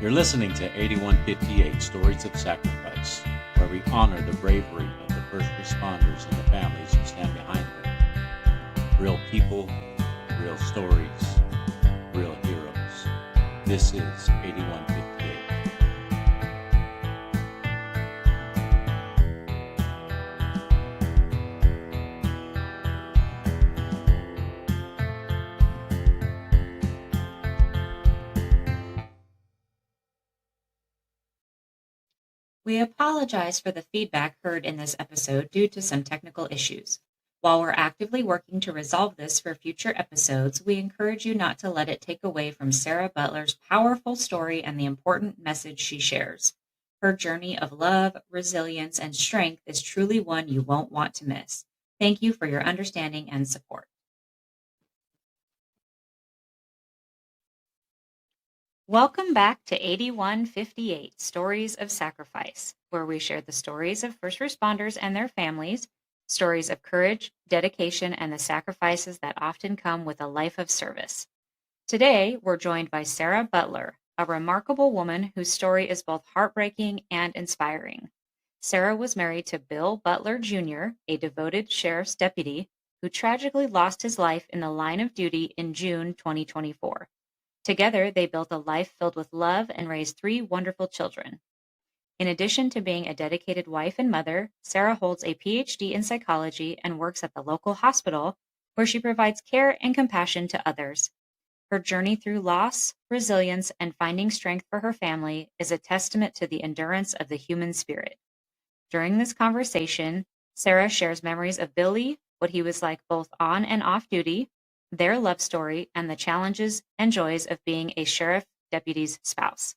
You're listening to 8158 Stories of Sacrifice, where we honor the bravery of the first responders and the families who stand behind them. Real people, real stories, real heroes. This is 8158. We apologize for the feedback heard in this episode due to some technical issues. While we're actively working to resolve this for future episodes, we encourage you not to let it take away from Sarah Butler's powerful story and the important message she shares. Her journey of love, resilience, and strength is truly one you won't want to miss. Thank you for your understanding and support. Welcome back to 8158 Stories of Sacrifice, where we share the stories of first responders and their families, stories of courage, dedication, and the sacrifices that often come with a life of service. Today, we're joined by Sarah Butler, a remarkable woman whose story is both heartbreaking and inspiring. Sarah was married to Bill Butler Jr., a devoted sheriff's deputy who tragically lost his life in the line of duty in June 2024. Together, they built a life filled with love and raised 3 wonderful children. In addition to being a dedicated wife and mother, Sarah holds a PhD in psychology and works at the local hospital, where she provides care and compassion to others. Her journey through loss, resilience, and finding strength for her family is a testament to the endurance of the human spirit. During this conversation, Sarah shares memories of Billy, what he was like both on and off duty, their love story, and the challenges and joys of being a sheriff deputy's spouse.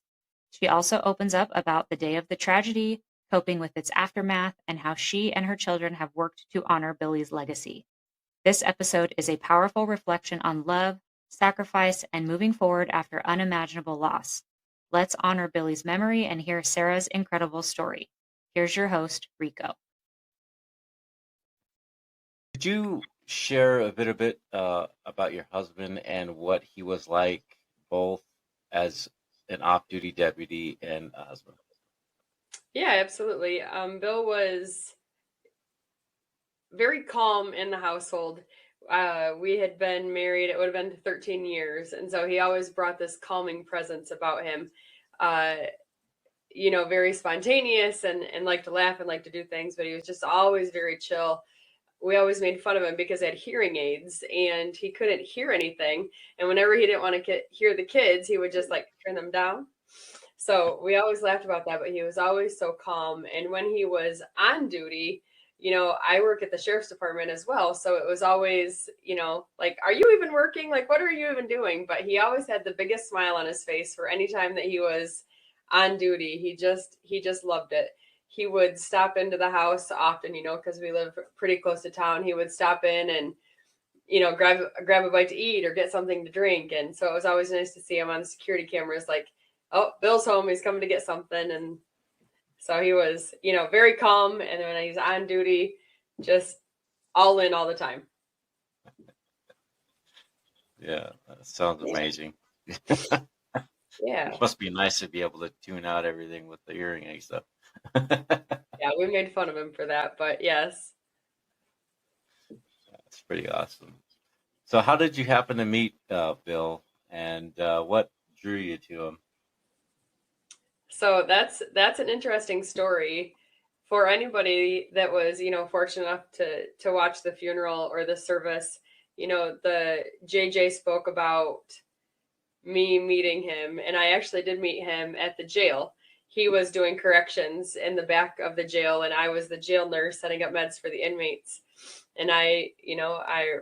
She also opens up about the day of the tragedy, coping with its aftermath, and how she and her children have worked to honor Billy's legacy. This episode is a powerful reflection on love, sacrifice, and moving forward after unimaginable loss. Let's honor Billy's memory and hear Sarah's incredible story. Here's your host, Rico. Could you share a bit about your husband and what he was like, both as an off-duty deputy and a husband? Yeah, absolutely. Bill was very calm in the household. We had been married, it would have been 13 years. And so he always brought this calming presence about him. Very spontaneous and liked to laugh and liked to do things, but he was just always very chill. We always made fun of him because he had hearing aids and he couldn't hear anything. And whenever he didn't want to hear the kids, he would just turn them down. So we always laughed about that, but he was always so calm. And when he was on duty, I work at the sheriff's department as well. So it was always, are you even working? What are you even doing? But he always had the biggest smile on his face for any time that he was on duty. He just loved it. He would stop into the house often, because we live pretty close to town. He would stop in and, grab a bite to eat or get something to drink. And so it was always nice to see him on the security cameras, oh, Bill's home. He's coming to get something. And so he was, very calm. And when he's on duty, just all in all the time. Yeah, that sounds amazing. Yeah. It must be nice to be able to tune out everything with the hearing aid stuff. Yeah, we made fun of him for that, but yes. That's pretty awesome. So how did you happen to meet Bill, and what drew you to him? So that's an interesting story. For anybody that was, fortunate enough to watch the funeral or the service, the JJ spoke about me meeting him, and I actually did meet him at the jail. He was doing corrections in the back of the jail, and I was the jail nurse setting up meds for the inmates. And I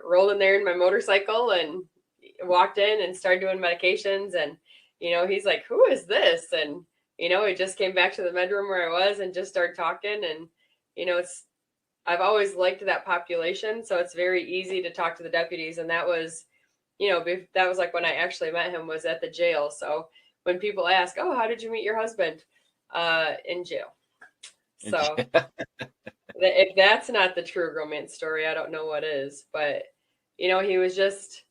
rolled in there in my motorcycle and walked in and started doing medications. And, he's like, who is this? And, he just came back to the med room where I was and just started talking. And, I've always liked that population. So it's very easy to talk to the deputies. And that was, that was when I actually met him, was at the jail. So when people ask, oh, how did you meet your husband? In jail. So if that's not the true romance story, I don't know what is. But, he was just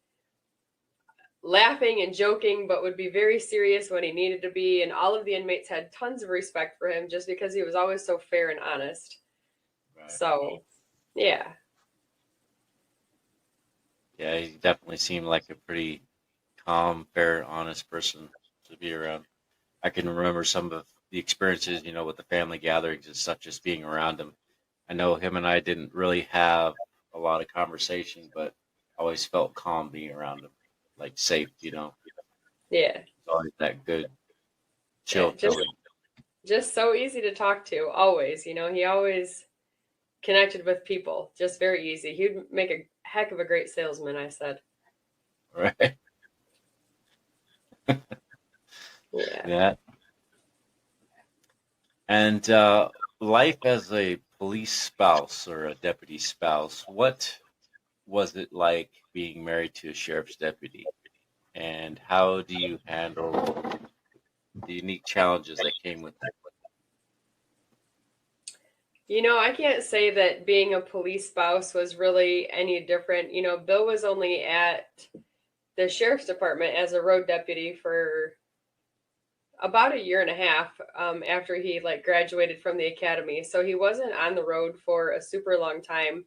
laughing and joking, but would be very serious when he needed to be. And all of the inmates had tons of respect for him just because he was always so fair and honest. Right. So, yeah. Yeah, he definitely seemed like a pretty calm, fair, honest person to be around. I can remember some of the experiences, with the family gatherings and such, just being around him. I know him and I didn't really have a lot of conversation, but I always felt calm being around him, like safe, Yeah. It's always that good, chill Yeah, feeling. just so easy to talk to, always. He always connected with people, just very easy. He'd make a heck of a great salesman, I said. Right. Yeah. Yeah. And life as a police spouse or a deputy spouse, what was it like being married to a sheriff's deputy? And how do you handle the unique challenges that came with that? I can't say that being a police spouse was really any different. Bill was only at the sheriff's department as a road deputy for about a year and a half after he graduated from the academy. So he wasn't on the road for a super long time.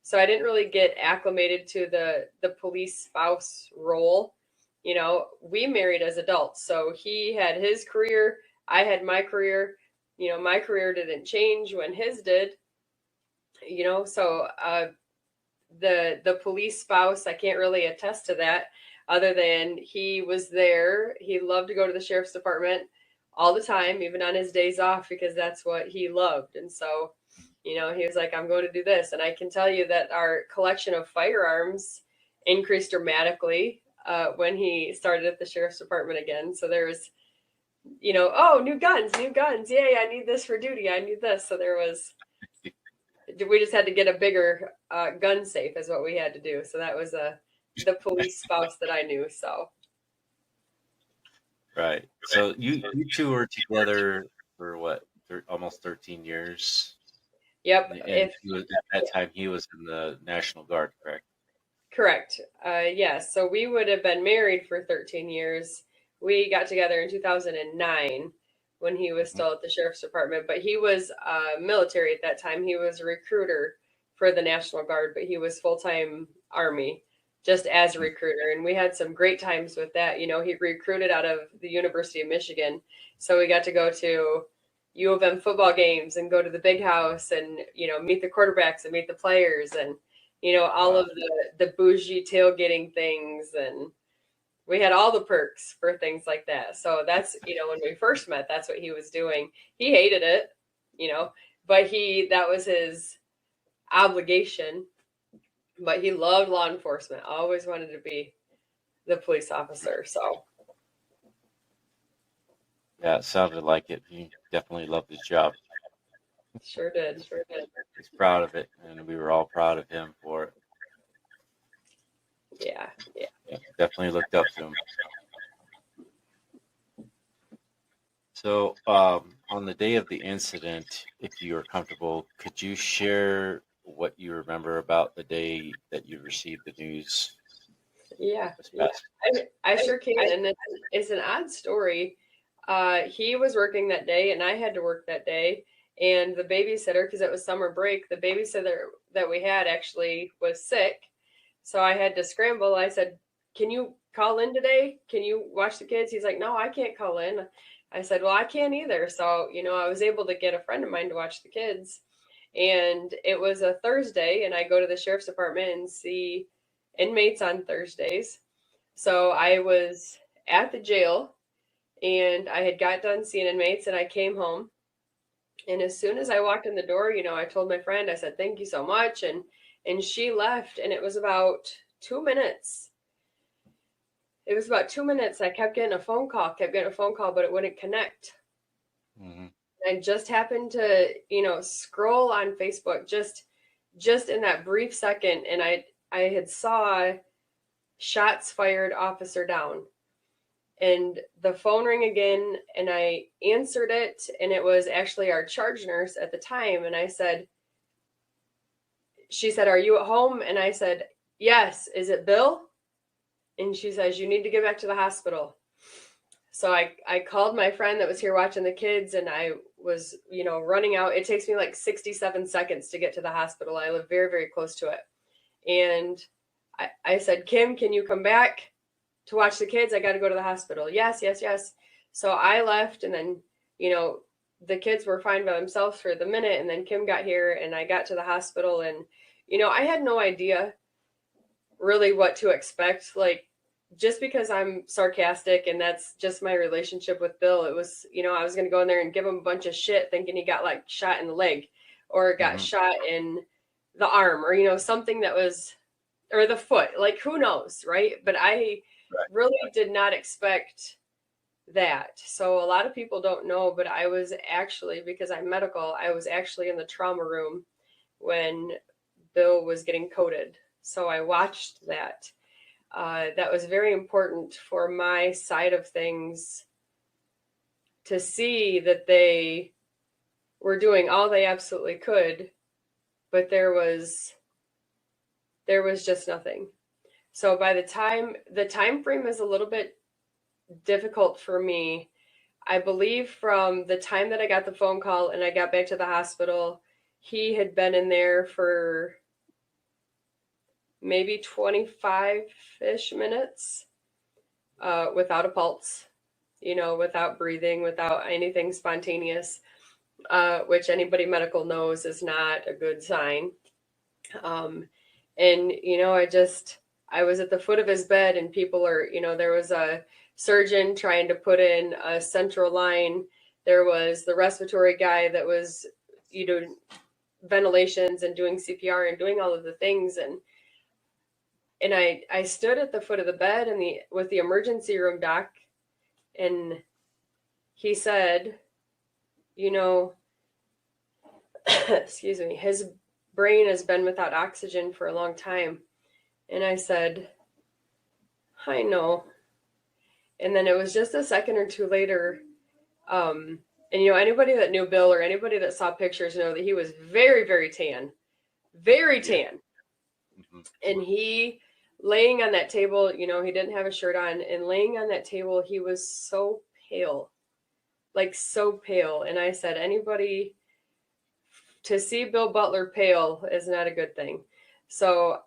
So I didn't really get acclimated to the police spouse role. We married as adults. So he had his career, I had my career. My career didn't change when his did. So the police spouse, I can't really attest to that, other than he was there. He loved to go to the sheriff's department all the time, even on his days off, because that's what he loved. And so, he was like, I'm going to do this. And I can tell you that our collection of firearms increased dramatically when he started at the sheriff's department again. So there was, oh, new guns. Yay, I need this for duty. I need this. So we just had to get a bigger gun safe is what we had to do. So that was the police spouse that I knew. So Right. So you two were together for what, almost 13 years? yep. And at that time, he was in the National Guard, correct? Correct. Yes. So we would have been married for 13 years. We got together in 2009 when he was still at the sheriff's department, but he was military at that time. He was a recruiter for the National Guard, but he was full-time Army just as a recruiter. And we had some great times with that. He recruited out of the University of Michigan. So we got to go to U of M football games and go to the big house and, meet the quarterbacks and meet the players and, all of the bougie tailgating things. And we had all the perks for things like that. So that's, when we first met, that's what he was doing. He hated it, but that was his obligation. But he loved law enforcement, always wanted to be the police officer. So Yeah, it sounded like it. He definitely loved his job. sure did. He's proud of it, and we were all proud of him for it. Yeah. Yeah, definitely looked up to him. So, on the day of the incident, if you are comfortable, could you share what you remember about the day that you received the news? Yeah. This past- I sure can. And it's an odd story. He was working that day and I had to work that day. And the babysitter, because it was summer break, the babysitter that we had actually was sick. So I had to scramble. I said, can you call in today? Can you watch the kids? He's like, no, I can't call in. I said, well, I can't either. So, I was able to get a friend of mine to watch the kids. And it was a Thursday, and I go to the sheriff's department and see inmates on Thursdays. So I was at the jail, and I had got done seeing inmates, and I came home. And as soon as I walked in the door, I told my friend, I said, thank you so much. And she left, and it was about 2 minutes. It was about 2 minutes. I kept getting a phone call, but it wouldn't connect. Mm-hmm. I just happened to, scroll on Facebook just in that brief second, and I had saw shots fired, officer down. And the phone rang again, and I answered it, and it was actually our charge nurse at the time. And she said, are you at home? And I said, yes. Is it Bill? and she says, you need to get back to the hospital. So I called my friend that was here watching the kids, and I was, running out. It takes me like 67 seconds to get to the hospital. I live very, very close to it. And I said, Kim, can you come back to watch the kids? I got to go to the hospital. Yes, yes, yes. So I left, and then, the kids were fine by themselves for the minute. And then Kim got here, and I got to the hospital, and, I had no idea really what to expect. Like, just because I'm sarcastic and that's just my relationship with Bill, it was, I was going to go in there and give him a bunch of shit thinking he got like shot in the leg or got shot in the arm or, something that was, or the foot, like who knows, right? But I really did not expect that. So a lot of people don't know, but I was actually, because I'm medical, I was actually in the trauma room when Bill was getting coded. So I watched that. That was very important for my side of things to see that they were doing all they absolutely could, but there was just nothing. So by the time frame is a little bit difficult for me. I believe from the time that I got the phone call and I got back to the hospital, he had been in there for maybe 25-ish minutes without a pulse, without breathing, without anything spontaneous, which anybody medical knows is not a good sign. And, I was at the foot of his bed, and people are, there was a surgeon trying to put in a central line. There was the respiratory guy that was, ventilations and doing CPR and doing all of the things. And I stood at the foot of the bed with the emergency room doc, and he said, excuse me, his brain has been without oxygen for a long time. And I said, I know. And then it was just a second or two later. And, anybody that knew Bill or anybody that saw pictures know that he was very, very tan, very tan. Mm-hmm. And he, laying on that table, he didn't have a shirt on, and laying on that table, he was so pale, like so pale. And I said, anybody to see Bill Butler pale is not a good thing. So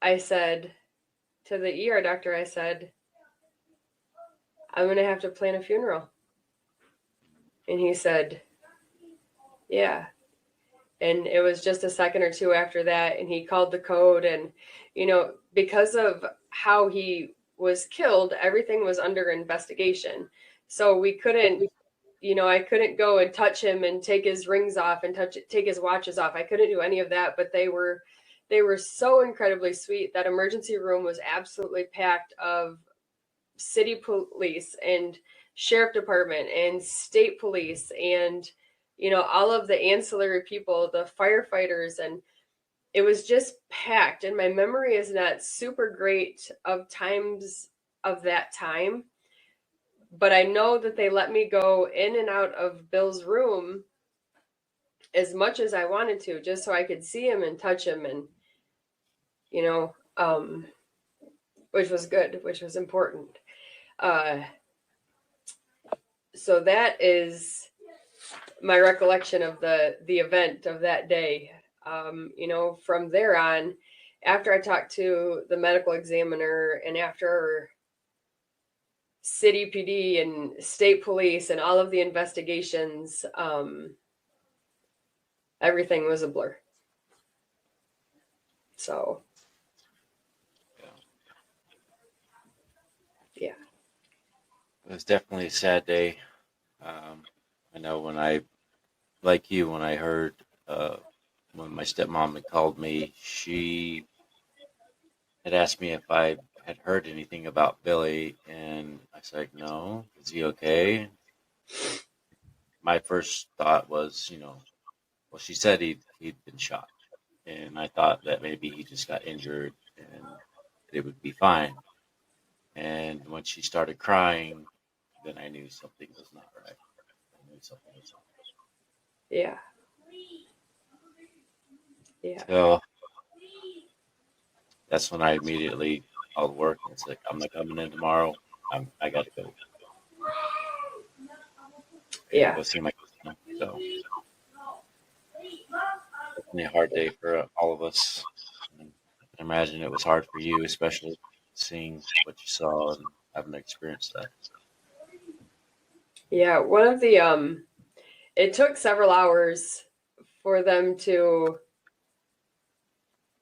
I said to the ER doctor, I said, I'm going to have to plan a funeral. And he said, yeah. And it was just a second or two after that, and he called the code. And, because of how he was killed, everything was under investigation. So we couldn't, I couldn't go and touch him and take his rings off and take his watches off. I couldn't do any of that, but they were so incredibly sweet. That emergency room was absolutely packed of city police and sheriff department and state police and, all of the ancillary people, the firefighters, and it was just packed. And my memory is not super great of times of that time, but I know that they let me go in and out of Bill's room as much as I wanted to, just so I could see him and touch him, and, which was good, which was important. So that is my recollection of the event of that day. From there on, after I talked to the medical examiner and after city PD and state police and all of the investigations, everything was a blur. So, yeah. It was definitely a sad day. I know when I heard when my stepmom had called me, she had asked me if I had heard anything about Billy, and I said, no, is he okay? My first thought was, well, she said he'd been shot, and I thought that maybe he just got injured and it would be fine. And when she started crying, then I knew something was not right. I knew something was wrong. Yeah. Yeah. So that's when I immediately called work, and it's like, I'm not coming in tomorrow. I got to go. I got to Yeah. go see my cousin. So definitely a hard day for all of us. And I can imagine it was hard for you, especially seeing what you saw and having to experience that. Yeah. It took several hours for them to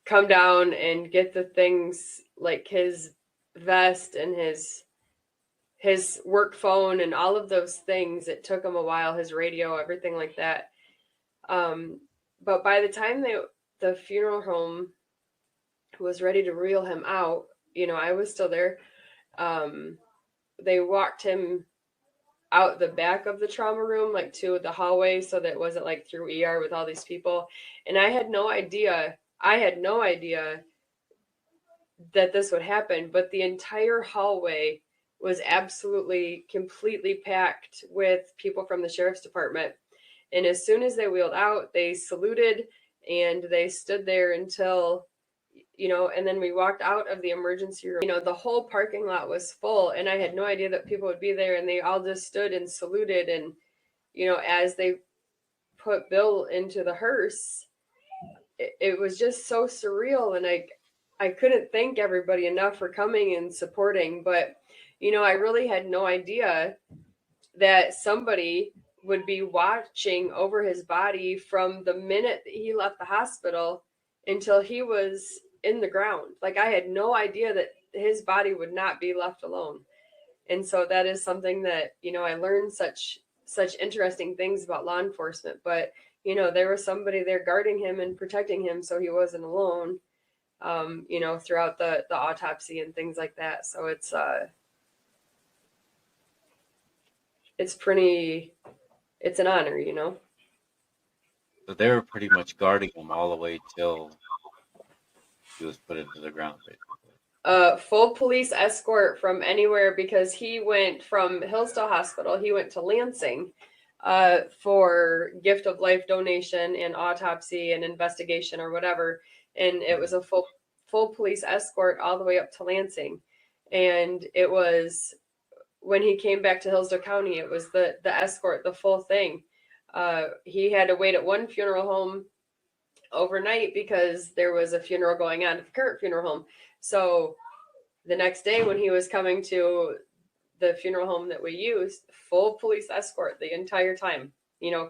come down and get the things like his vest and his work phone and all of those things. It took him a while, his radio, everything like that. But by the time the funeral home was ready to reel him out, I was still there. They walked him out the back of the trauma room, like to the hallway, so that it wasn't like through ER with all these people. And I had no idea that this would happen, but the entire hallway was absolutely completely packed with people from the sheriff's department. And as soon as they wheeled out, they saluted and they stood there until, and then we walked out of the emergency room. The whole parking lot was full, and I had no idea that people would be there, and they all just stood and saluted. And, as they put Bill into the hearse, it was just so surreal. And I couldn't thank everybody enough for coming and supporting. But, I really had no idea that somebody would be watching over his body from the minute that he left the hospital until he was in the ground. Like, I had no idea that his body would not be left alone. And so that is something that, I learned such interesting things about law enforcement. But, there was somebody there guarding him and protecting him so he wasn't alone, throughout the autopsy and things like that. So it's an honor. So they were pretty much guarding him all the way till he was put into the ground, basically. Full police escort from anywhere, because he went from Hillsdale Hospital, he went to Lansing for gift of life donation and autopsy and investigation or whatever. And it was a full police escort all the way up to Lansing. And it was, when he came back to Hillsdale County, it was the escort, the full thing. He had to wait at one funeral home overnight because there was a funeral going on at the current funeral home. So the next day when he was coming to the funeral home that we used, full police escort the entire time,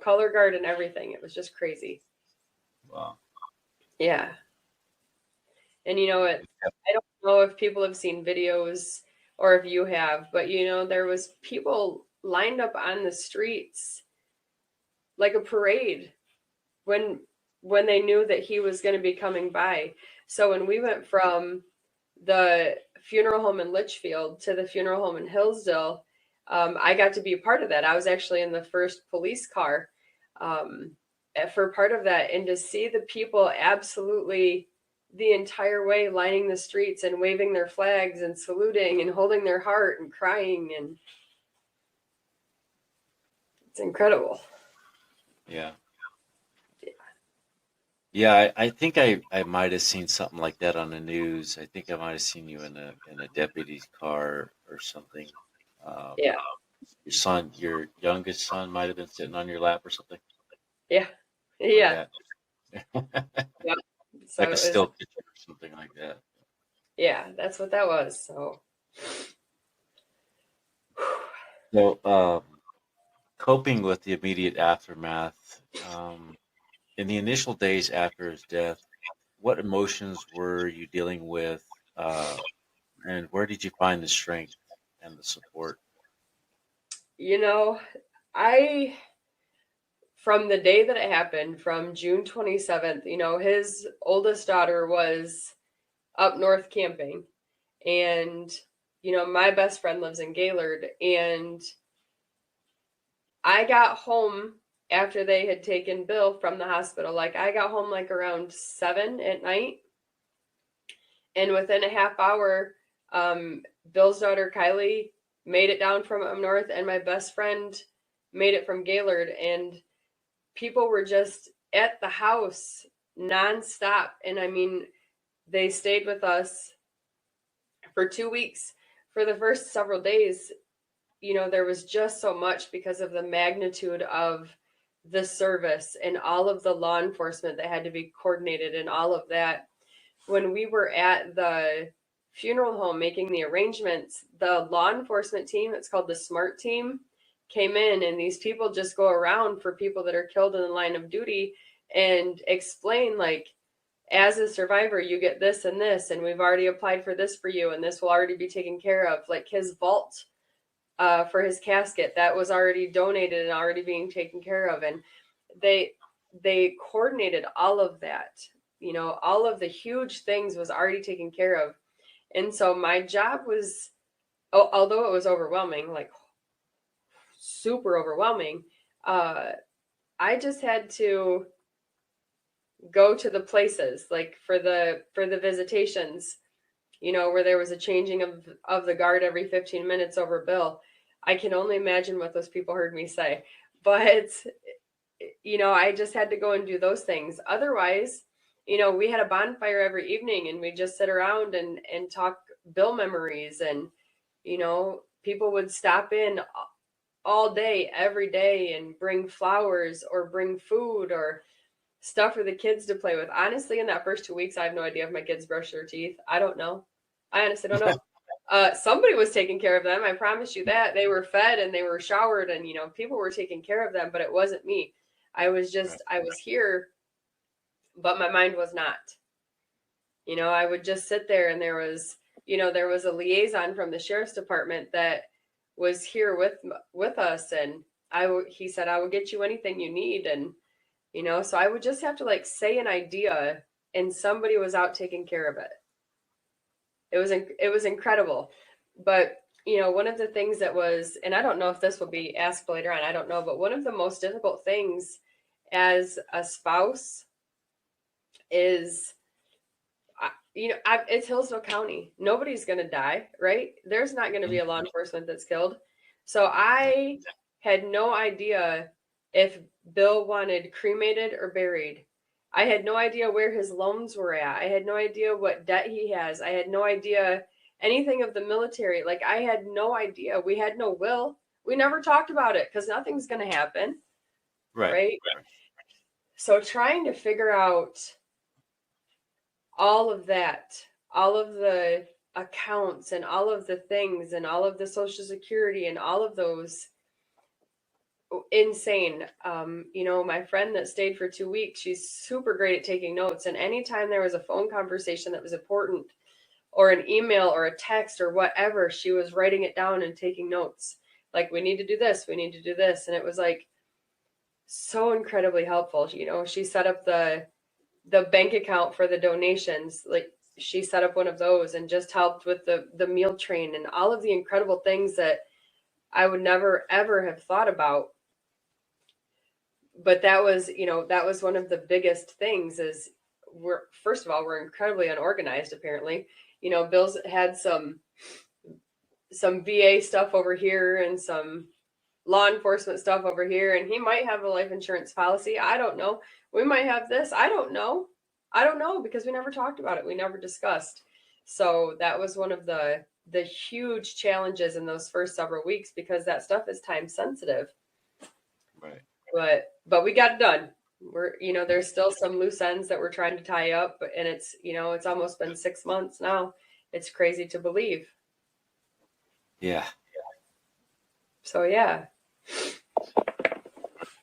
color guard and everything. It was just crazy. Wow. Yeah. And I don't know if people have seen videos or if you have, but there was people lined up on the streets like a parade when they knew that he was going to be coming by. So when we went from the funeral home in Litchfield to the funeral home in Hillsdale, I got to be a part of that. I was actually in the first police car for part of that, and to see the people absolutely the entire way lining the streets and waving their flags and saluting and holding their heart and crying, and it's incredible. Yeah. Yeah, I think I might have seen something like that on the news. I think I might have seen you in a deputy's car or something. Yeah. Your youngest son might have been sitting on your lap or something. Yeah. Yeah. Like Yeah. So like a still picture or something like that. Yeah, that's what that was. So coping with the immediate aftermath, in the initial days after his death, what emotions were you dealing with, and where did you find the strength and the support? I from the day that it happened, from June 27th, his oldest daughter was up north camping, and my best friend lives in Gaylord, and I got home after they had taken Bill from the hospital. Like, I got home like around 7 at night, and within a half hour, Bill's daughter Kylie made it down from up north, and my best friend made it from Gaylord, and people were just at the house nonstop. And I mean, they stayed with us for 2 weeks. For the first several days, there was just so much because of the magnitude of the service and all of the law enforcement that had to be coordinated and all of that. When we were at the funeral home making the arrangements, the law enforcement team, it's called the SMART team, came in, and these people just go around for people that are killed in the line of duty and explain, like, as a survivor, you get this and this, and we've already applied for this for you, and this will already be taken care of. Like his vault for his casket, that was already donated and already being taken care of. And they coordinated all of that. All of the huge things was already taken care of. And so my job was, although it was overwhelming, like super overwhelming, I just had to go to the places, like for the visitations, where there was a changing of the guard every 15 minutes over Bill. I can only imagine what those people heard me say, but I just had to go and do those things. Otherwise, we had a bonfire every evening, and we just sit around and talk Bill memories, and people would stop in all day every day and bring flowers or bring food or stuff for the kids to play with. Honestly, in that first 2 weeks, I have no idea if my kids brush their teeth. I don't know. I honestly don't know. Somebody was taking care of them. I promise you that. They were fed and they were showered, and people were taking care of them, but it wasn't me. I was here, but my mind was not. I would just sit there, and there was a liaison from the sheriff's department that was here with us, and he said, I will get you anything you need. And so I would just have to like say an idea, and somebody was out taking care of it. It was incredible. But one of the things that was, and I don't know if this will be asked later on, I don't know, but one of the most difficult things as a spouse is, it's Hillsville County. Nobody's going to die, right? There's not going to be a law enforcement that's killed. So I had no idea if Bill wanted cremated or buried. I had no idea where his loans were at. I had no idea what debt he has. I had no idea anything of the military. Like, I had no idea. We had no will. We never talked about it because nothing's going to happen. Right? So trying to figure out all of that, all of the accounts and all of the things and all of the Social Security and all of those, insane. My friend that stayed for 2 weeks, she's super great at taking notes. And anytime there was a phone conversation that was important, or an email or a text or whatever, she was writing it down and taking notes. Like, we need to do this, we need to do this. And it was like so incredibly helpful. She set up the bank account for the donations. Like, she set up one of those and just helped with the meal train and all of the incredible things that I would never, ever have thought about. But that was one of the biggest things is we're incredibly unorganized, apparently. Bill's had some VA stuff over here and some law enforcement stuff over here, and he might have a life insurance policy. I don't know. We might have this. I don't know because we never talked about it. We never discussed. So that was one of the huge challenges in those first several weeks, because that stuff is time sensitive. Right. But we got it done. We're, there's still some loose ends that we're trying to tie up, and it's, it's almost been 6 months now. It's crazy to believe. Yeah. So yeah.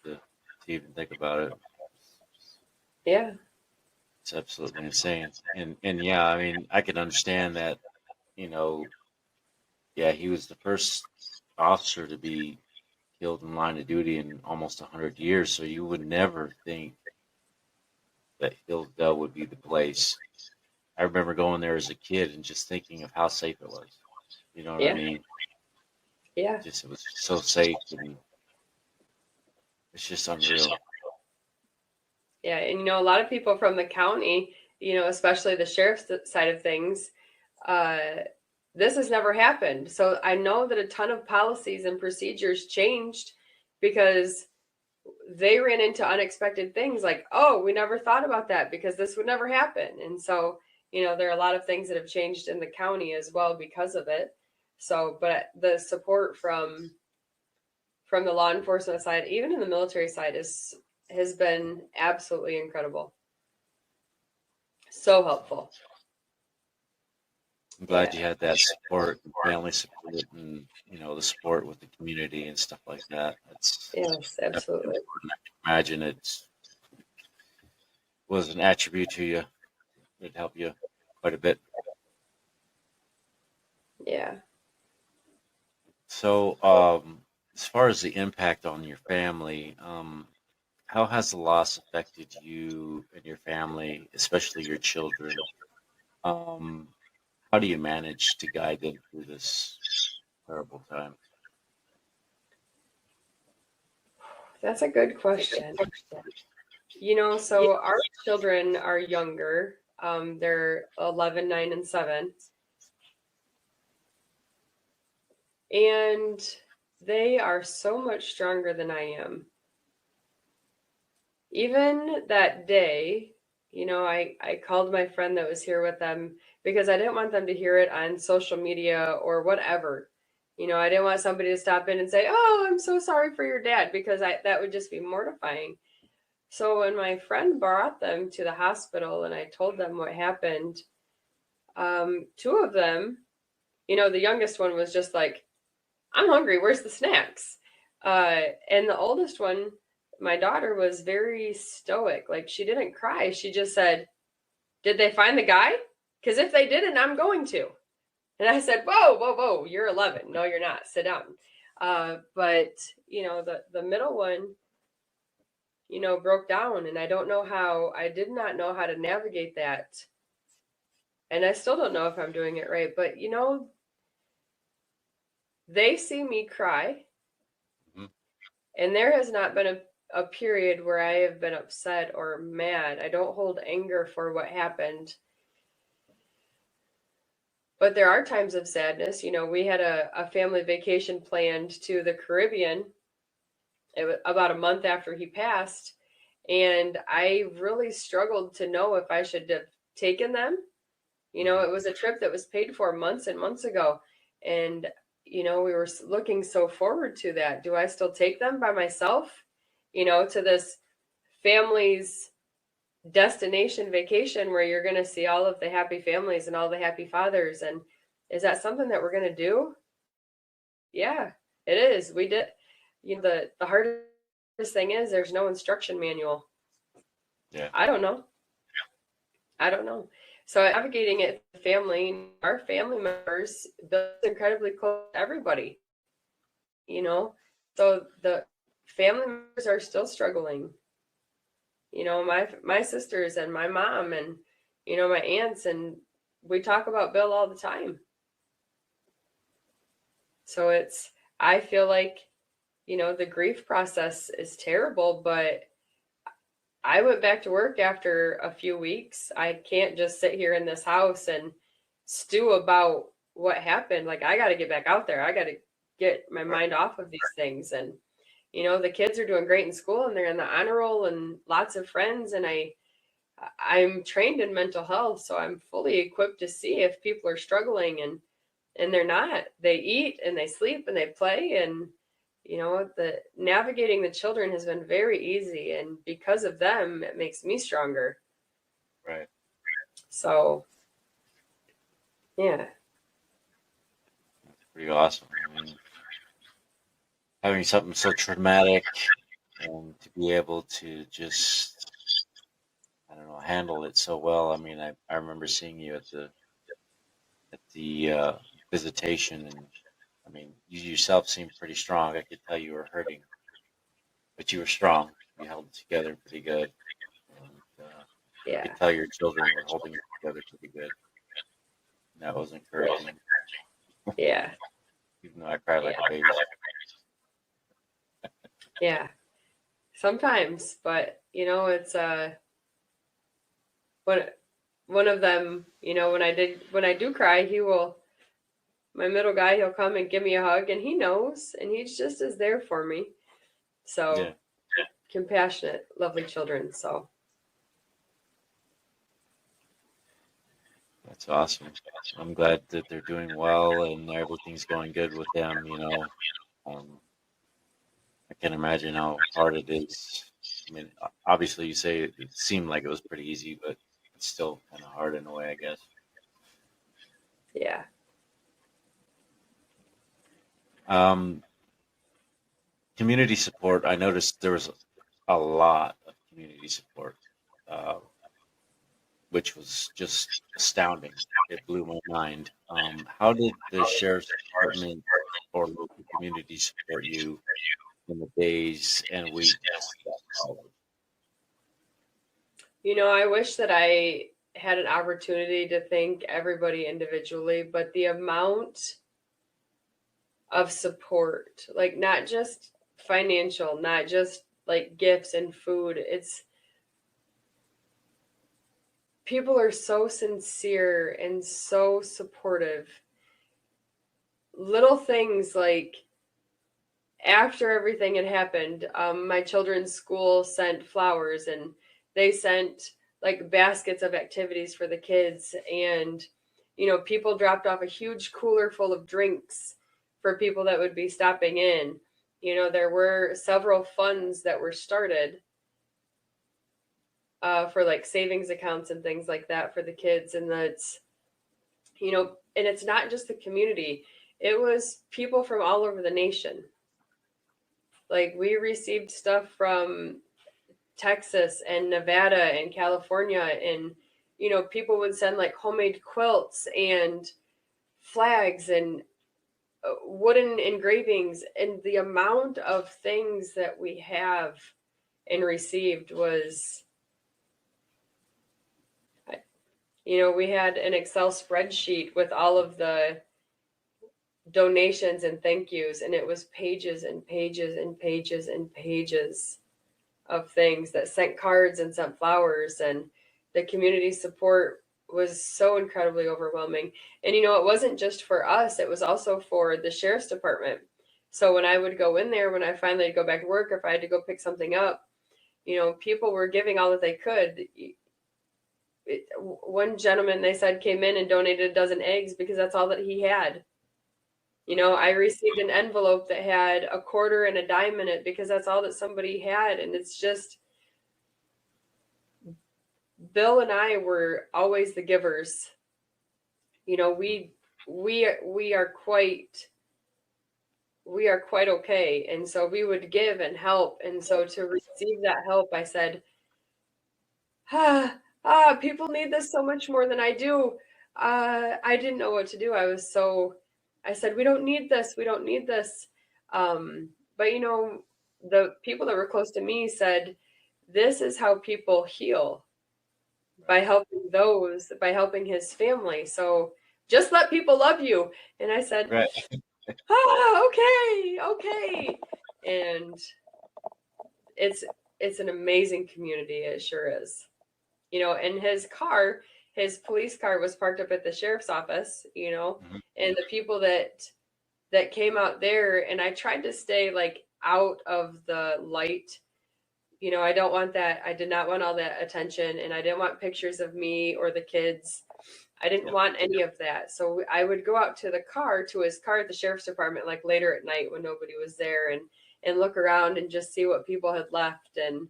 To even think about it. Yeah. It's absolutely insane. And yeah, I mean, I can understand that, yeah, he was the first officer to be killed in line of duty in almost 100 years. So you would never think that Hillsdale would be the place. I remember going there as a kid and just thinking of how safe it was. You know what I mean? Yeah. It was so safe, and it's just unreal. Yeah, and a lot of people from the county, especially the sheriff's side of things, this has never happened. So I know that a ton of policies and procedures changed because they ran into unexpected things like, oh, we never thought about that because this would never happen. And so, there are a lot of things that have changed in the county as well because of it. So, but the support from the law enforcement side, even in the military side, has been absolutely incredible. So helpful. I'm glad you had that support, family support, and the support with the community and stuff like that. That's Yes, absolutely. important. I can imagine it was an attribute to you. It'd help you quite a bit. Yeah. So, as far as the impact on your family, how has the loss affected you and your family, especially your children? Um, how do you manage to guide them through this terrible time? That's a good question. So our children are younger. They're 11, 9, and 7. And they are so much stronger than I am. Even that day, I called my friend that was here with them because I didn't want them to hear it on social media or whatever. I didn't want somebody to stop in and say, "Oh, I'm so sorry for your dad," because that would just be mortifying. So when my friend brought them to the hospital and I told them what happened, two of them, the youngest one was just like, "I'm hungry. Where's the snacks?" And the oldest one, my daughter, was very stoic. Like, she didn't cry. She just said, "Did they find the guy? Because if they didn't, I'm going to." And I said, "Whoa, whoa, whoa, you're 11. No, you're not. Sit down." But, the middle one, broke down. And I did not know how to navigate that. And I still don't know if I'm doing it right. But, they see me cry. Mhm. And there has not been a period where I have been upset or mad. I don't hold anger for what happened. But there are times of sadness. We had a family vacation planned to the Caribbean about a month after he passed. And I really struggled to know if I should have taken them. It was a trip that was paid for months and months ago. And, we were looking so forward to that. Do I still take them by myself, to this family's destination vacation where you're going to see all of the happy families and all the happy fathers? And is that something that we're going to do? Yeah, it is. We did. The hardest thing is there's no instruction manual. Yeah. I don't know. So navigating it, family, our family members built incredibly close to everybody, so the family members are still struggling. My sisters and my mom and, my aunts, and we talk about Bill all the time. So I feel like, the grief process is terrible, but I went back to work after a few weeks. I can't just sit here in this house and stew about what happened. Like, I got to get back out there. I got to get my mind off of these things. And, the kids are doing great in school and they're in the honor roll and lots of friends. And I'm trained in mental health, so I'm fully equipped to see if people are struggling, and they're not. They eat and they sleep and they play, and the navigating the children has been very easy, and because of them, it makes me stronger. Right. So, yeah. That's pretty awesome. I mean, having something so traumatic and to be able to just, I don't know, handle it so well. I mean, I remember seeing you at the visitation, and I mean, you yourself seemed pretty strong. I could tell you were hurting, but you were strong. You held it together pretty good. And, I Yeah. could tell your children were holding it together pretty good. And that was encouraging. Yeah. Even though I cried like a baby. Yeah. Sometimes, but it's one of them, when I do cry, my middle guy, he'll come and give me a hug, and he knows, and he's just as there for me. So Yeah. compassionate, lovely children. So That's awesome. I'm glad that they're doing well and everything's going good with them. I can't imagine how hard it is. I mean, obviously, you say it seemed like it was pretty easy, but it's still kind of hard in a way, I guess. Yeah. Um, Community support. I noticed there was a lot of community support, uh, which was just astounding. It blew my mind. How did the sheriff's department or local community support you in the days and weeks that followed? I wish that I had an opportunity to thank everybody individually, but the amount of support, like not just financial, not just like gifts and food, it's people are so sincere and so supportive. Little things like after everything had happened, my children's school sent flowers and they sent like baskets of activities for the kids. And, people dropped off a huge cooler full of drinks for people that would be stopping in. There were several funds that were started for like savings accounts and things like that for the kids. And and it's not just the community, it was people from all over the nation. Like we received stuff from Texas and Nevada and California, and people would send like homemade quilts and flags and wooden engravings, and the amount of things that we have and received was, we had an Excel spreadsheet with all of the donations and thank yous, and it was pages and pages and pages and pages of things that sent cards and sent flowers. And the community support was so incredibly overwhelming. And it wasn't just for us, it was also for the sheriff's department. So when I would go in there, when I finally go back to work, if I had to go pick something up, people were giving all that they could. One gentleman, they said, came in and donated a dozen eggs because that's all that he had. I received an envelope that had a quarter and a dime in it because that's all that somebody had. And it's just, Bill and I were always the givers. We are quite okay. And so we would give and help. And so to receive that help, I said, people need this so much more than I do. I didn't know what to do. I said, we don't need this. We don't need this. But the people that were close to me said, this is how people heal, by helping his family. So just let people love you. And I said, Right. okay. And it's an amazing community. It sure is. And his police car was parked up at the sheriff's office, Mhm. and the people that came out there, and I tried to stay like out of the light. I don't want that. I did not want all that attention, and I didn't want pictures of me or the kids. I didn't want any of that. So I would go out to his car at the sheriff's department, like later at night when nobody was there, and look around and just see what people had left. And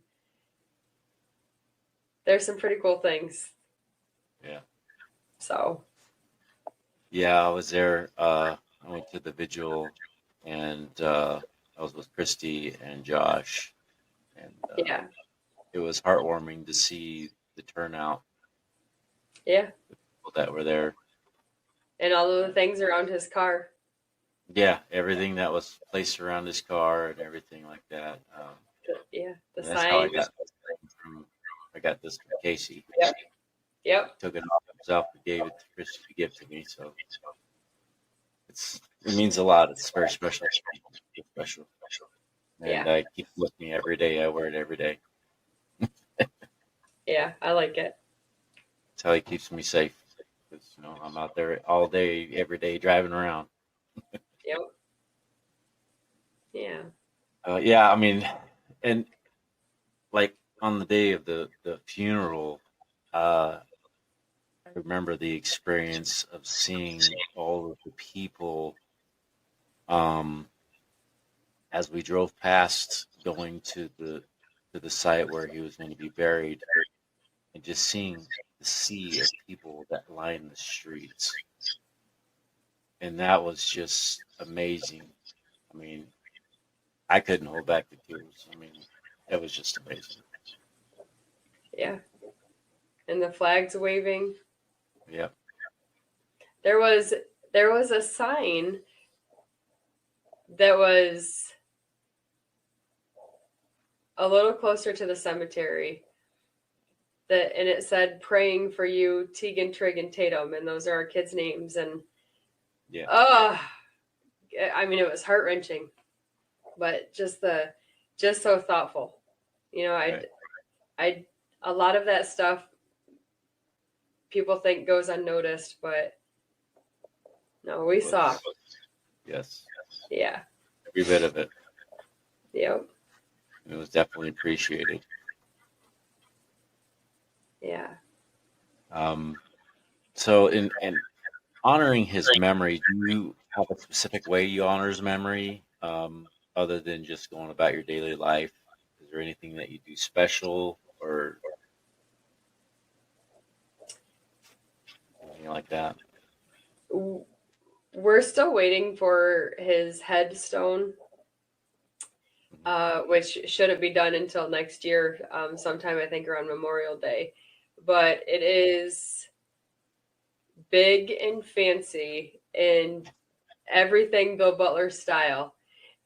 there's some pretty cool things. Yeah. So Yeah, I was there. I went to the vigil, and I was with Christy and Josh, and yeah, it was heartwarming to see the turnout, yeah. people that were there. And all of the things around his car. Yeah, everything that was placed around his car and everything like that. The And that's how I sign. got this thing from. I got this from Casey. Yep. Took it off himself and gave it to Christy to give to me. So it means a lot. It's very special. It's special. And Yeah. I keep it with me every day. I wear it every day. Yeah, I like it. That's how he keeps me safe. Because I'm out there all day, every day, driving around. Yep. Yeah. Yeah, I mean, and like on the day of the funeral, uh, I remember the experience of seeing all of the people as we drove past going to the site where he was going to be buried, and just seeing the sea of people that lined the streets. And that was just amazing. I mean, I couldn't hold back the tears. I mean, it was just amazing. Yeah. And the flags waving. Yep. There was a sign that was a little closer to the cemetery and it said praying for you, Tegan, Trigg, and Tatum, and those are our kids' names. And Yeah. I mean, it was heart wrenching, but just so thoughtful. You know, I a lot of that stuff people think goes unnoticed, but no, we saw. Yes. Yeah. Every bit of it. Yep. It was definitely appreciated. Yeah. So in honoring his memory, do you have a specific way you honor his memory, other than just going about your daily life? Is there anything that you do special or anything like that? We're still waiting for his headstone, which shouldn't be done until next year, sometime I think around Memorial Day. But it is big and fancy and everything Bill Butler style.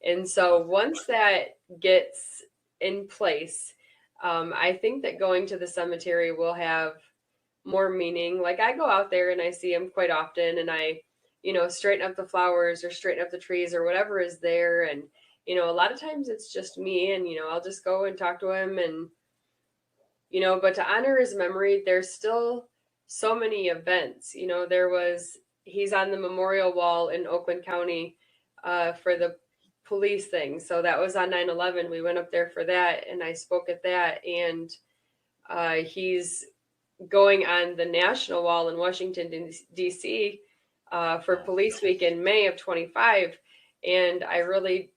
And so once that gets in place, I think that going to the cemetery will have more meaning. Like I go out there and I see him quite often, and I, straighten up the flowers or straighten up the trees or whatever is there. And, a lot of times it's just me, and, I'll just go and talk to him, and, but to honor his memory, there's still so many events. He's on the memorial wall in Oakland County for the police thing. So that was on 9/11. We went up there for that, and I spoke at that. And he's going on the national wall in Washington, D.C. For Police Week in May of 25. And I really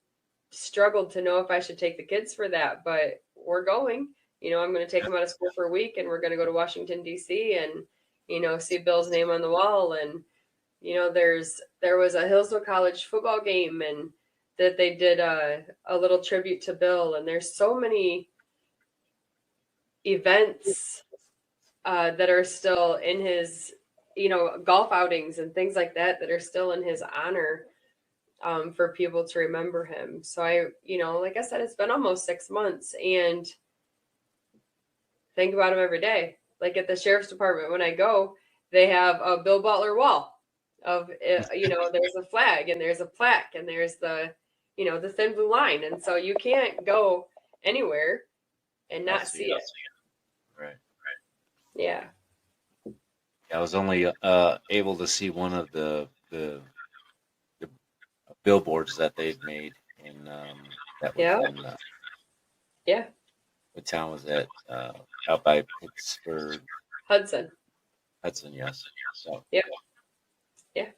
struggled to know if I should take the kids for that, but we're going. I'm going to take them out of school for a week, and we're going to go to Washington, D.C. and, see Bill's name on the wall. And, there was a Hillsville College football game, and that they did a little tribute to Bill. And there's so many events that are still in his, golf outings and things like that are still in his honor, for people to remember him. So I, like I said, it's been almost 6 months, and think about him every day. Like at the sheriff's department, when I go, they have a Bill Butler wall of, there's a flag and there's a plaque and there's the, the thin blue line. And so you can't go anywhere and not see it. Right. Yeah. I was only able to see one of the billboards that they've made, and that was in Yeah. what town was that? Out by Pittsburgh. Hudson, Yes. So. Yeah. Yeah.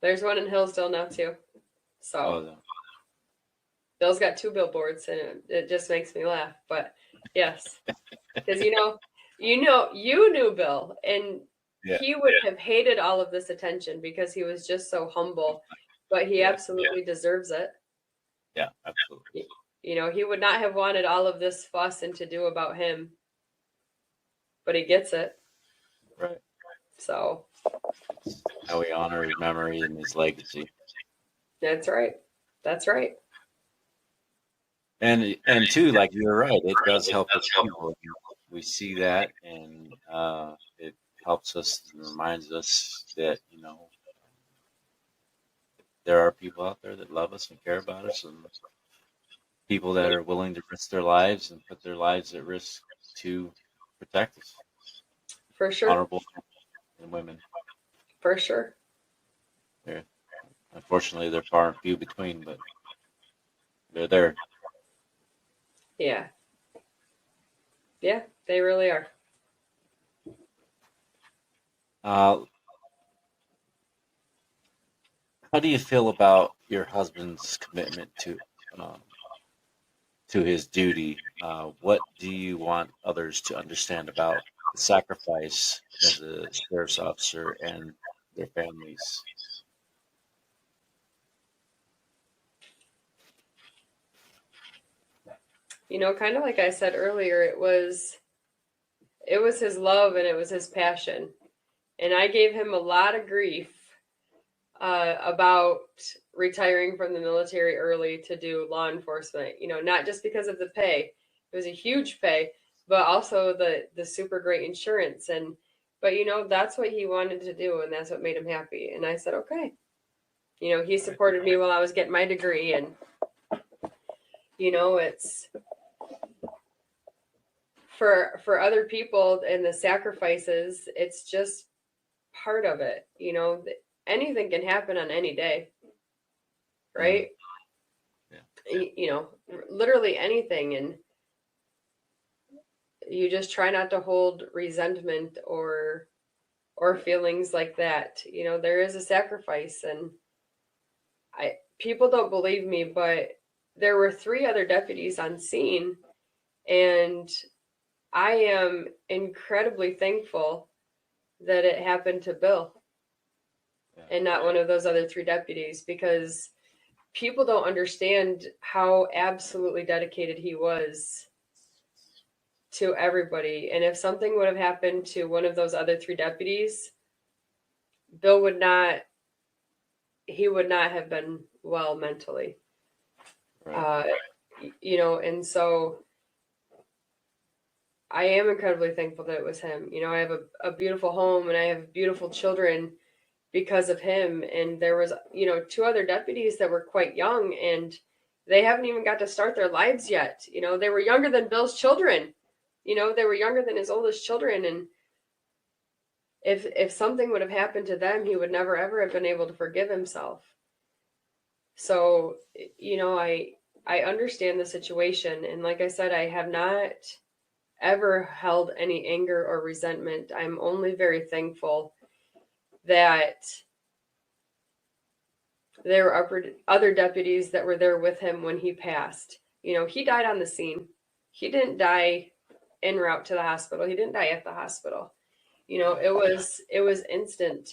There's one in Hillsdale now too. So Bill's got 2 billboards, and it just makes me laugh. But yes, because you knew Bill, and he would have hated all of this attention because he was just so humble. But he absolutely deserves it. Yeah, absolutely. He would not have wanted all of this fuss and to do about him, but he gets it. Right. So how we honor his memory and his legacy. That's right. That's right. And too, like you're right, it does help us people. We see that, and it helps us and reminds us that there are people out there that love us and care about us, and people that are willing to risk their lives and put their lives at risk to protect us. For sure. Honorable men and women. For sure. Yeah. Unfortunately, they're far and few between, but they're there. Yeah. Yeah, they really are. Uh, how do you feel about your husband's commitment um, to his duty? What do you want others to understand about the sacrifice as a sheriff's officer and their families? Kind of like I said earlier, it was his love and it was his passion. And I gave him a lot of grief about retiring from the military early to do law enforcement. Not just because of the pay; it was a huge pay, but also the super great insurance. But that's what he wanted to do, and that's what made him happy. And I said, okay. He supported me while I was getting my degree, and it's for other people and the sacrifices. It's just part of it. Anything can happen on any day, right? Yeah. Literally anything. And you just try not to hold resentment or feelings like that. There is a sacrifice. And people don't believe me, but there were 3 other deputies on scene, and I am incredibly thankful that it happened to Bill and not one of those other 3 deputies, because people don't understand how absolutely dedicated he was to everybody. And if something would have happened to one of those other 3 deputies, Bill would not have been well mentally. Right. And so I am incredibly thankful that it was him. I have a beautiful home and I have beautiful children because of him. And there was, 2 other deputies that were quite young, and they haven't even got to start their lives yet. They were younger than Bill's children. They were younger than his oldest children. And if something would have happened to them, he would never ever have been able to forgive himself. So, I understand the situation. And like I said, I have not ever held any anger or resentment. I'm only very thankful that there were other deputies that were there with him when he passed. He died on the scene. He didn't die en route to the hospital. He didn't die at the hospital. It was instant.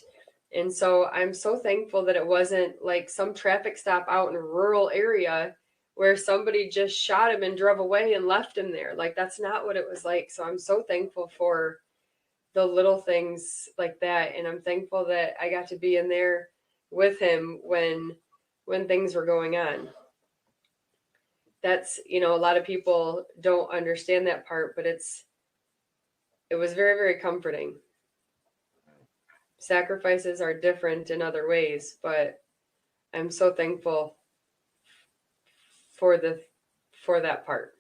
And so I'm so thankful that it wasn't like some traffic stop out in a rural area where somebody just shot him and drove away and left him there. Like, that's not what it was like. So I'm so thankful for the little things like that. And I'm thankful that I got to be in there with him when things were going on. That's, a lot of people don't understand that part, but it was very, very comforting. Sacrifices are different in other ways, but I'm so thankful for that part.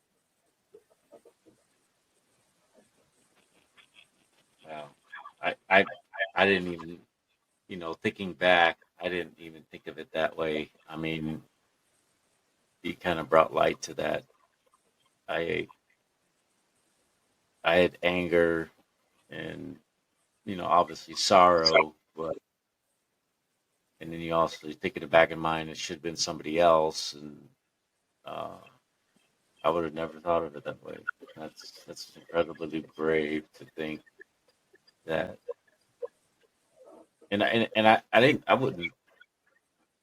Wow. I didn't even, thinking back, I didn't even think of it that way. I mean, you kind of brought light to that. I I had anger and, obviously sorrow, but and then you also think in the back of mind it should have been somebody else, and uh, I would have never thought of it that way. That's incredibly brave to think that, and I think I wouldn't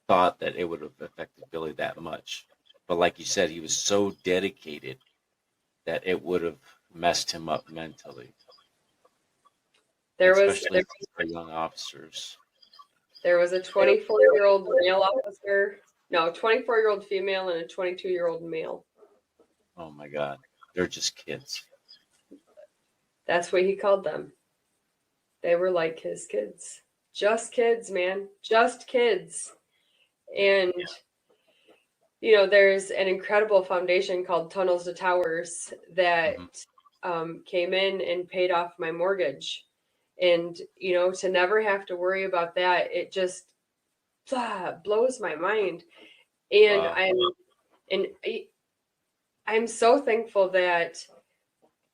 thought that it would have affected Billy that much, but like you said, he was so dedicated that it would have messed him up mentally, There was especially for young officers. there was a 24-year-old male officer, no, 24-year-old female and a 22-year-old male. Oh my God, they're just kids. That's what he called them. They were like his kids. Just kids, man. Just kids. And there's an incredible foundation called Tunnels to Towers that came in and paid off my mortgage. And, to never have to worry about that, it just blows my mind. And Wow. I'm so thankful that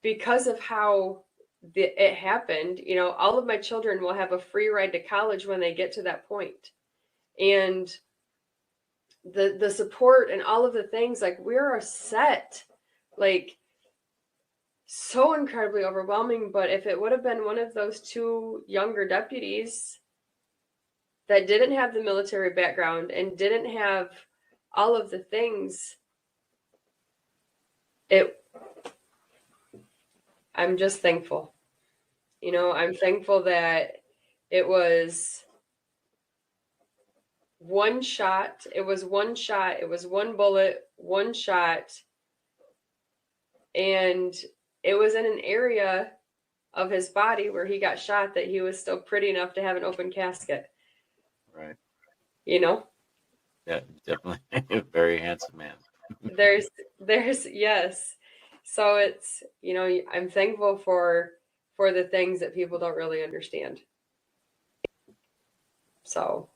because of how it happened. All of my children will have a free ride to college when they get to that point. And the support and all of the things, like, we're set, like, so incredibly overwhelming. But if it would have been one of those two younger deputies that didn't have the military background and didn't have all of the things, it I'm just thankful. I'm thankful that it was one shot. It was one shot. It was one bullet, one shot. And it was in an area of his body where he got shot that he was still pretty enough to have an open casket. Right. Yeah, definitely a very handsome man. there's yes. So it's, I'm thankful for the things that people don't really understand. So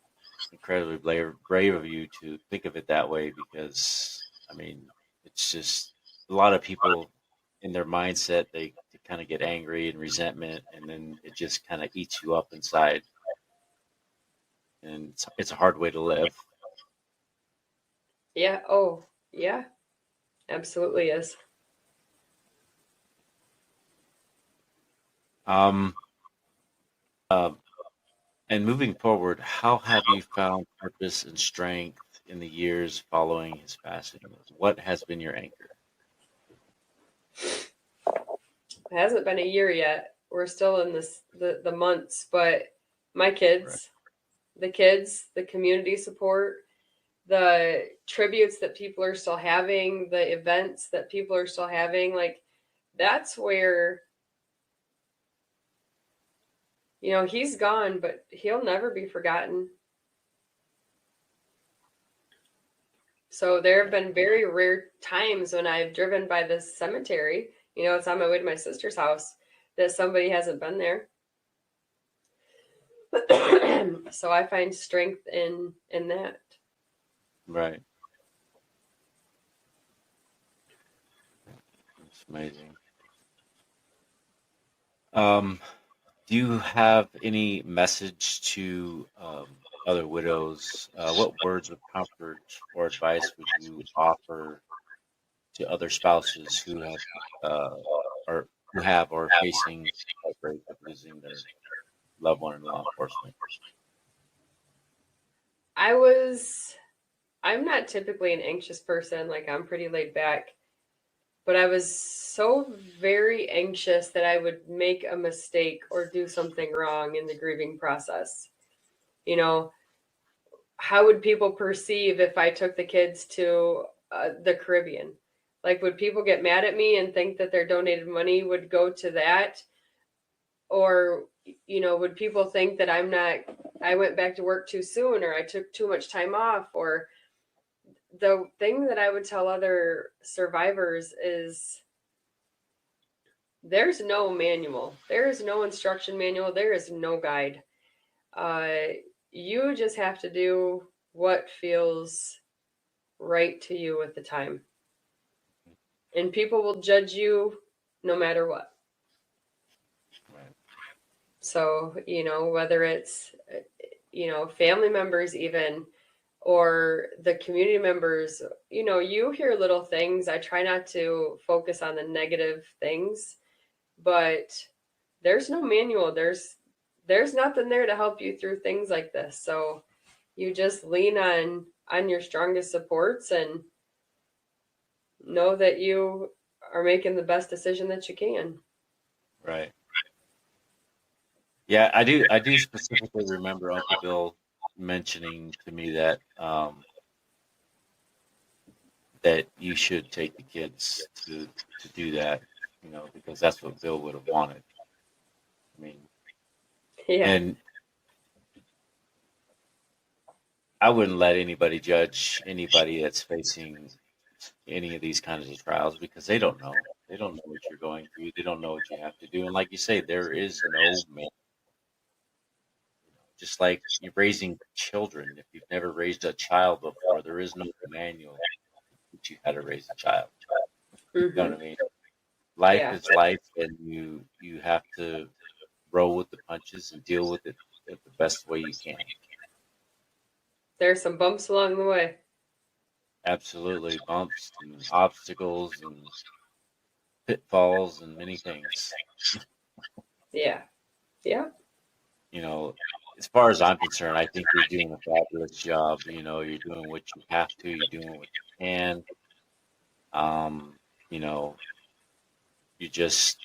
Incredibly brave of you to think of it that way, because I mean, it's just a lot of people in their mindset, they kind of get angry and resentment, and then it just kind of eats you up inside, and it's a hard way to live. yeah, oh yeah, absolutely is. Um, uh, and moving forward, how have you found purpose and strength in the years following his passing? What has been your anchor? It hasn't been a year yet. We're still in the months, but my Right. the community support, the tributes that people are still having, the events that people are still having, like, that's where, he's gone, but he'll never be forgotten. So there have been very rare times when I've driven by this cemetery, it's on my way to my sister's house, that somebody hasn't been there. So I find strength in that. Right. It's amazing. Do you have any message to other widows? What words of comfort or advice would you offer to other spouses who have uh, or are facing heartbreak of losing their loved one in law enforcement? I'm not typically an anxious person, like, I'm pretty laid back, but I was so very anxious that I would make a mistake or do something wrong in the grieving process. You know, how would people perceive if I took the kids to the Caribbean? Like, would people get mad at me and think that their donated money would go to that? Or, would people think that I went back to work too soon, or I took too much time off? Or, the thing that I would tell other survivors is, there's no manual, there is no instruction manual, there is no guide. You just have to do what feels right to you at the time. And people will judge you no matter what. Right. So, whether it's, family members, even, or the community members, you hear little things. I try not to focus on the negative things, but there's no manual. There's nothing there to help you through things like this. So you just lean on your strongest supports and know that you are making the best decision that you can. Right. Yeah, I do. I do specifically remember Uncle Bill mentioning to me that that you should take the kids to do that, because that's what Bill would have wanted. I mean, Yeah. and I wouldn't let anybody judge anybody that's facing any of these kinds of trials, because they don't know. They don't know what you're going through. They don't know what you have to do. And like you say, there is no man. Just like you're raising children. If you've never raised a child before, there is no manual that you how to raise a child. You know Hmm. what I mean? Life Yeah. is life, and you have to roll with the punches and deal with it the best way you can. There's some bumps along the way. Absolutely, bumps and obstacles and pitfalls and many things. Yeah. Yeah. You know, as far as I'm concerned, I think you're doing a fabulous job. You know, you're doing what you have to. You're doing what you can. Um, you know, you just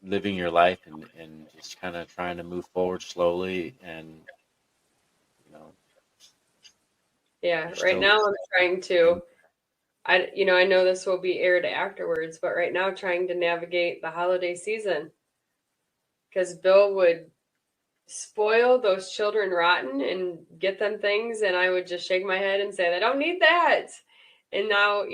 living your life and just kind of trying to move forward slowly and you know Yeah. you're Right still now I'm trying to I know this will be aired afterwards, but right now trying to navigate the holiday season because Bill would spoil those children rotten and get them things, and I would just shake my head and say, "They don't need that." And now,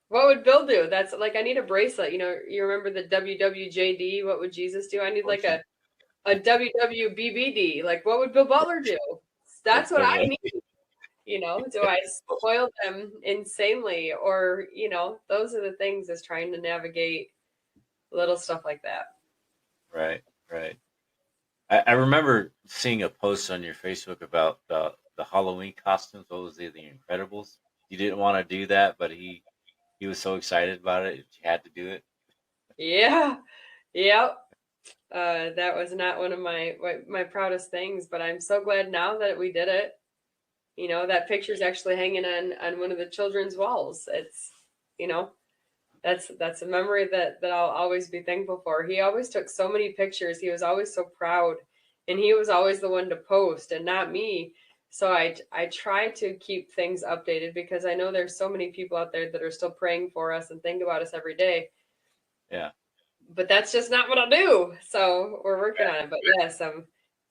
what would Bill do? That's like I need a bracelet. You remember the WWJD? What would Jesus do? I need like fortunate. a WWBBD. Like what would Bill Butler do? That's what I need. Do I spoil them insanely, or those are the things, is trying to navigate little stuff like that. Right, right. I remember seeing a post on your Facebook about the Halloween costumes. What was it, the Incredibles? You didn't want to do that, but he was so excited about it, you had to do it. Yeah. Yep. That was not one of my proudest things, but I'm so glad now that we did it. That picture's actually hanging on one of the children's walls. It's you know that's a memory that I'll always be thankful for. He always took so many pictures. He was always so proud, and he was always the one to post and not me. So I try to keep things updated because I know there's so many people out there that are still praying for us and think about us every day. Yeah. But that's just not what I do. So we're working on it. But yes,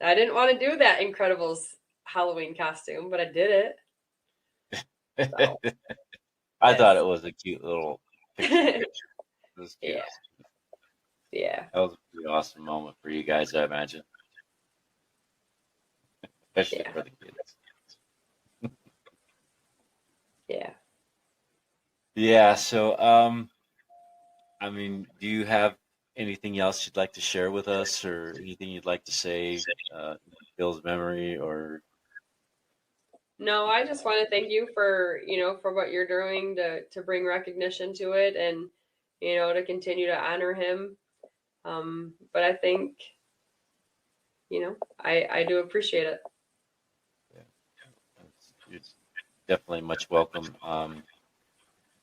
I didn't want to do that Incredibles Halloween costume, but I did it. So I thought yes. it was a cute little picture. It was cute. Yeah. Yeah. That was a pretty awesome moment for you guys, I imagine, especially Yeah. for the kids. Yeah. Yeah. So, I mean, do you have anything else you'd like to share with us, or anything you'd like to say, Bill's memory, or No, I just want to thank you for what you're doing to bring recognition to it, and to continue to honor him. But I think, I do appreciate it. yeah, you're definitely much welcome.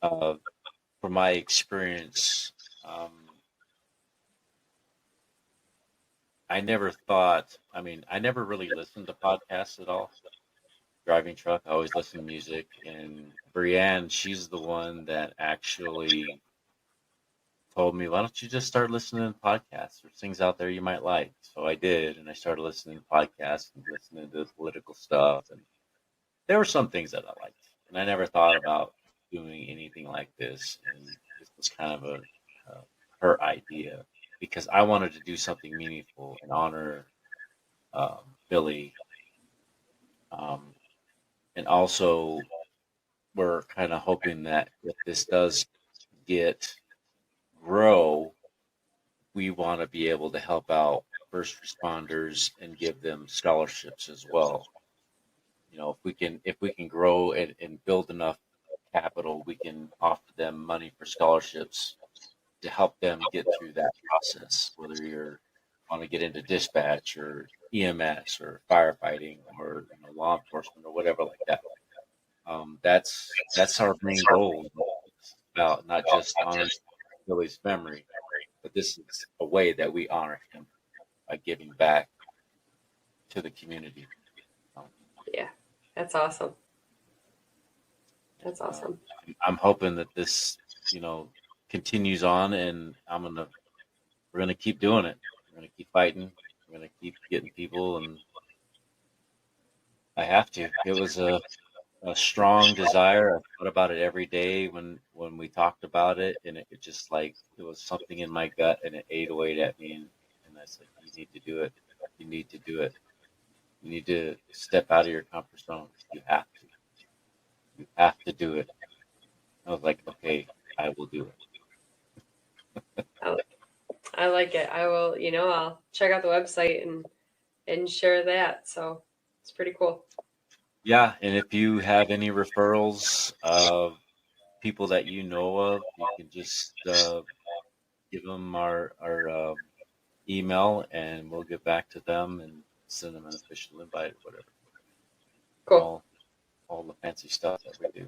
Uh, from my experience, um, I never thought. I mean, I never really listened to podcasts at all. Driving truck, I always listen to music, and Brienne, she's the one that actually told me, why don't you just start listening to podcasts? There's things out there you might like. So I did, and I started listening to podcasts and listening to political stuff. And there were some things that I liked, and I never thought about doing anything like this. And this was kind of uh, her idea because I wanted to do something meaningful and honor Billy. Um, and also, we're kind of hoping that if this does get grow, we want to be able to help out first responders and give them scholarships as well. You know, if we can grow and build enough capital, we can offer them money for scholarships to help them get through that process. Whether you're want to get into dispatch or EMS or firefighting or law enforcement or whatever like that. That's our main goal. It's about not just honoring Billy's memory, but this is a way that we honor him by giving back to the community. Um, Yeah. That's awesome. That's and awesome. I'm hoping that this, continues on, and we're gonna keep doing it. We're gonna keep fighting. We're gonna keep getting people, and I have to. It was a strong desire. I thought about it every day when we talked about it, and it just like it was something in my gut, and it ate away at me, and I said, "You need to do it. You need to do it. You need to step out of your comfort zone. You have to. You have to do it." I was like, "Okay, I will do it." I like it. I will, I'll check out the website and share that. So it's pretty cool. Yeah, and if you have any referrals of people that you know of, you can just give them our email, and we'll get back to them and send them an official invite or whatever. Cool. All the fancy stuff that we do.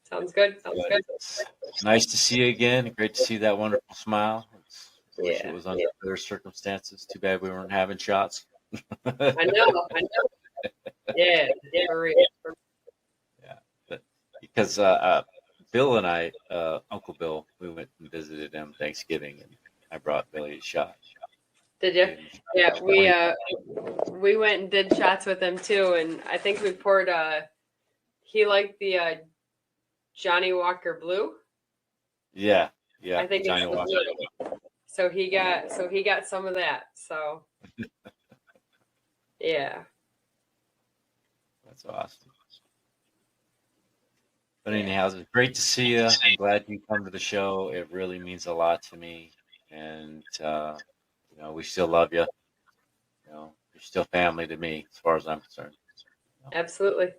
Sounds good. It's nice to see you again. Great to see that wonderful smile. I wish it was under better circumstances. Too bad we weren't having shots. I know. Yeah, for real. Yeah, but because Bill and I, Uncle Bill, we went and visited him Thanksgiving, and I brought Billy a shot. Did you? Yeah, we went and did shots with him too, and I think we poured. He liked the Johnny Walker Blue. Yeah. I think Johnny it's Walker. Blue. So he got some of that. So yeah. That's awesome. But anyhow, it's great to see you. I'm glad you come to the show. It really means a lot to me, and we still love you. You're still family to me, as far as I'm concerned. Absolutely.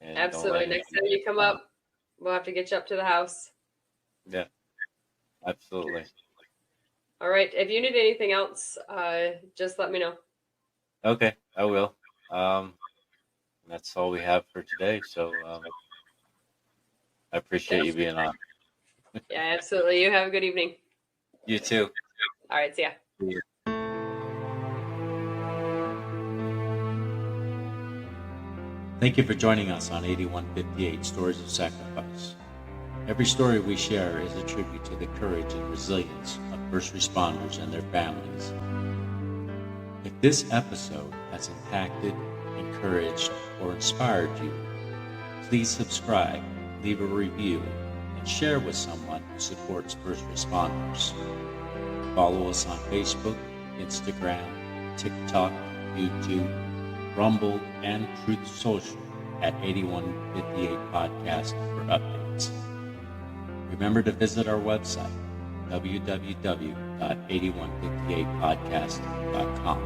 And absolutely. Next time you come up, we'll have to get you up to the house. Yeah, absolutely. All right. If you need anything else, just let me know. Okay, I will. That's all we have for today. So I appreciate you being on. Yeah, absolutely. You have a good evening. You too. All right. See ya. Thank you for joining us on 8158 Stories of Sacrifice. Every story we share is a tribute to the courage and resilience of first responders and their families. If this episode has impacted, encouraged, or inspired you, please subscribe, leave a review, and share with someone who supports first responders. Follow us on Facebook, Instagram, TikTok, YouTube, Rumble, and Truth Social at 8158 Podcast for updates. Remember to visit our website, www.8158podcast.com.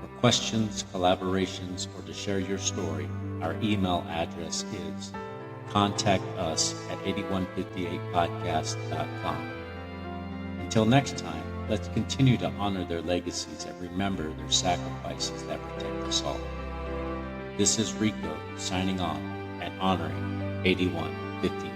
For questions, collaborations, or to share your story, our email address is contactus@8158podcast.com. Until next time, let's continue to honor their legacies and remember their sacrifices that protect us all. This is Rico signing on and honoring 8158.